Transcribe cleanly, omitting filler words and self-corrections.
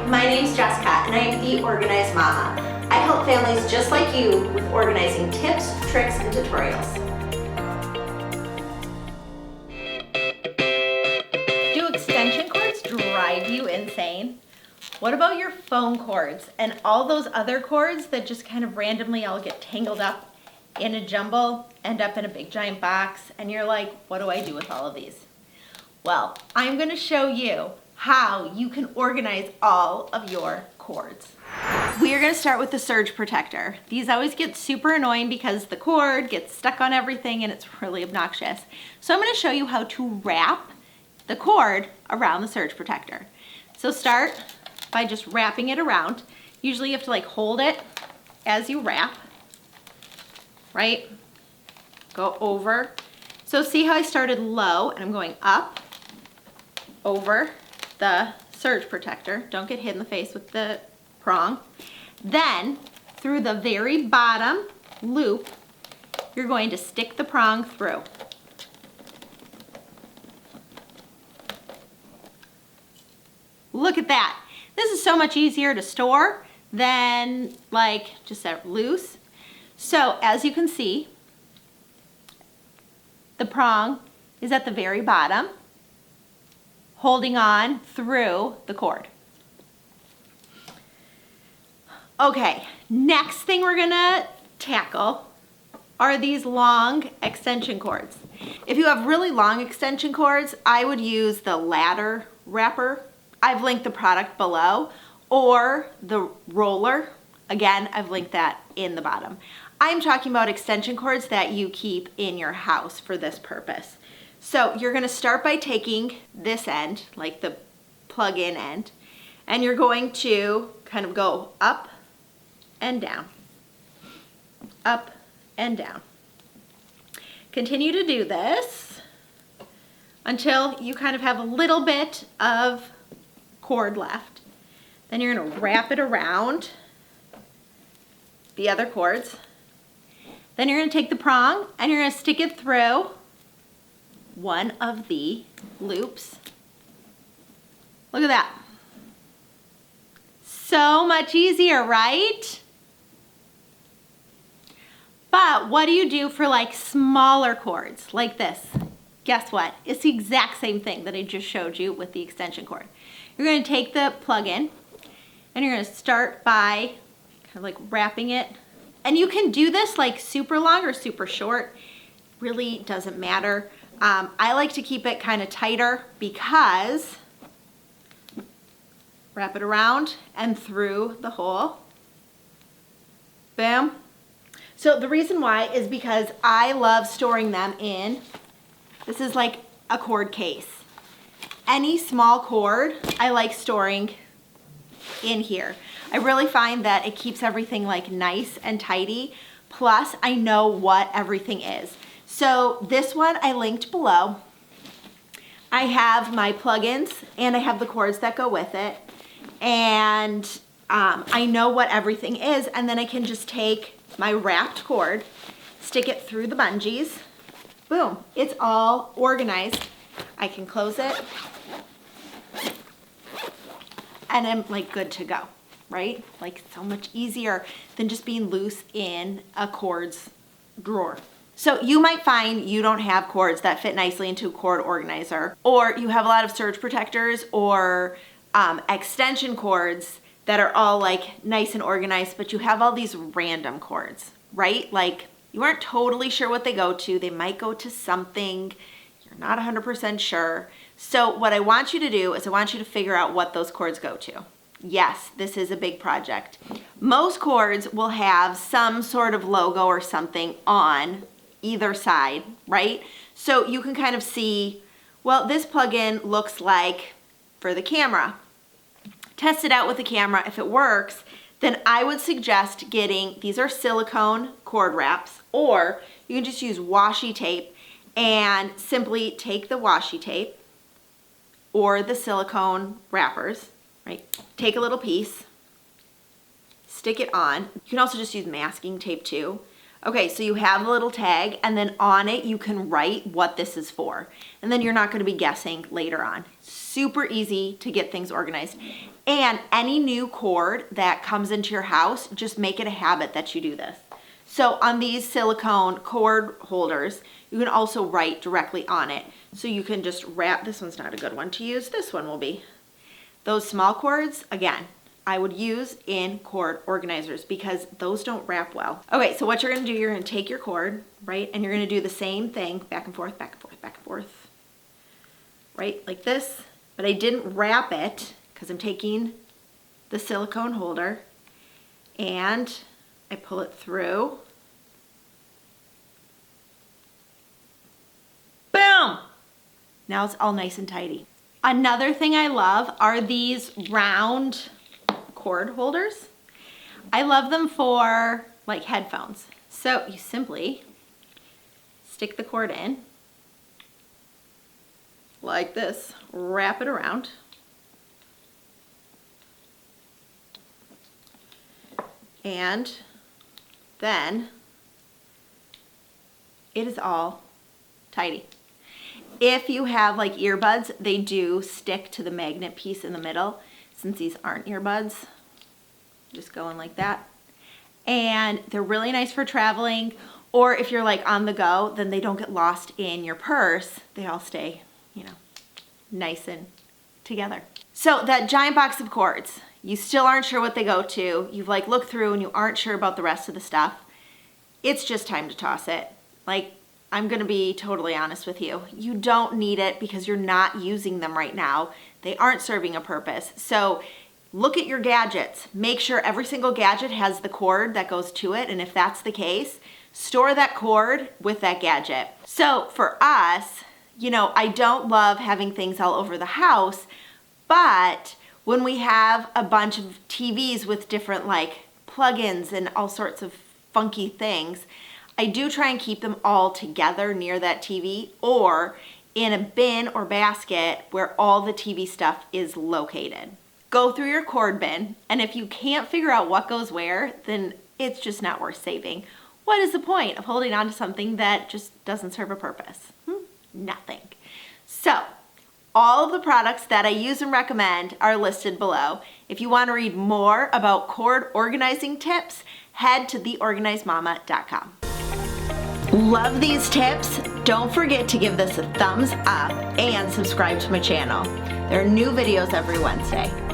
my name's Jessica and I am the Organized Mama. I help families just like you with organizing tips, tricks, and tutorials. Do extension cords drive you insane? What about your phone cords and all those other cords that just kind of randomly all get tangled up in a jumble, end up in a big giant box, and you're like, what do I do with all of these? Well, I'm going to show you how you can organize all of your cords. We are going to start with the surge protector. These always get super annoying because the cord gets stuck on everything and it's really obnoxious. So I'm going to show you how to wrap the cord around the surge protector. So start by just wrapping it around. Usually you have to like hold it as you wrap, right? Go over. So see how I started low and I'm going up, over the surge protector. Don't get hit in the face with the prong. Then through the very bottom loop, you're going to stick the prong through. Look at that. This is so much easier to store than like just set loose. So as you can see, the prong is at the very bottom, holding on through the cord. Okay, next thing we're gonna tackle are these long extension cords. If you have really long extension cords, I would use the ladder wrapper. I've linked the product below, or the roller. Again, I've linked that in the bottom. I'm talking about extension cords that you keep in your house for this purpose. So you're gonna start by taking this end, like the plug-in end, and you're going to kind of go up and down, up and down. Continue to do this until you kind of have a little bit of cord left. Then you're gonna wrap it around the other cords. Then you're gonna take the prong and you're gonna stick it through one of the loops. Look at that. So much easier, right? But what do you do for like smaller cords like this? Guess what? It's the exact same thing that I just showed you with the extension cord. You're going to take the plug-in and you're going to start by kind of like wrapping it. And you can do this like super long or super short. Really doesn't matter. I like to keep it kind of tighter because wrap it around and through the hole. Bam. So the reason why is because I love storing them in, this is like a cord case. Any small cord I like storing in here. I really find that it keeps everything like nice and tidy. Plus I know what everything is. So this one I linked below. I have my plugins and I have the cords that go with it. And I know what everything is, and then I can just take my wrapped cord, stick it through the bungees. Boom, it's all organized. I can close it and I'm like good to go, right? Like so much easier than just being loose in a cords drawer. So you might find you don't have cords that fit nicely into a cord organizer, or you have a lot of surge protectors or extension cords that are all like nice and organized, but you have all these random cords, right? Like you aren't totally sure what they go to. They might go to something. You're not 100% sure. So what I want you to do is I want you to figure out what those cords go to. Yes, this is a big project. Most cords will have some sort of logo or something on either side, right? So you can kind of see, well, this plug-in looks like for the camera. Test it out with the camera. If it works, then I would suggest getting, these are silicone cord wraps, or you can just use washi tape and simply take the washi tape or the silicone wrappers, right? Take a little piece, stick it on. You can also just use masking tape too. Okay, so you have a little tag, and then on it you can write what this is for. And then you're not gonna be guessing later on. Super easy to get things organized. And any new cord that comes into your house, just make it a habit that you do this. So on these silicone cord holders, you can also write directly on it. So you can just wrap, this one's not a good one to use, this one will be. Those small cords, again, I would use in cord organizers because those don't wrap well. Okay, so what you're gonna do, you're gonna take your cord, right? And you're gonna do the same thing, back and forth, back and forth, back and forth, right? Like this, but I didn't wrap it because I'm taking the silicone holder and I pull it through. Boom! Now it's all nice and tidy. Another thing I love are these round cord holders. I love them for like headphones. So you simply stick the cord in like this, wrap it around, and then it is all tidy. If you have like earbuds, they do stick to the magnet piece in the middle. Since these aren't earbuds, just go in like that. And they're really nice for traveling, or if you're like on the go, then they don't get lost in your purse. They all stay, you know, nice and together. So that giant box of cords, you still aren't sure what they go to. You've like looked through and you aren't sure about the rest of the stuff. It's just time to toss it. Like, I'm gonna be totally honest with you. You don't need it because you're not using them right now. They aren't serving a purpose. So look at your gadgets. Make sure every single gadget has the cord that goes to it. And if that's the case, store that cord with that gadget. So for us, you know, I don't love having things all over the house, but when we have a bunch of TVs with different like plugins and all sorts of funky things, I do try and keep them all together near that TV or in a bin or basket where all the TV stuff is located. Go through your cord bin, and if you can't figure out what goes where, then it's just not worth saving. What is the point of holding on to something that just doesn't serve a purpose? Nothing. So, all of the products that I use and recommend are listed below. If you want to read more about cord organizing tips, head to theorganizedmama.com. Love these tips? Don't forget to give this a thumbs up and subscribe to my channel. There are new videos every Wednesday.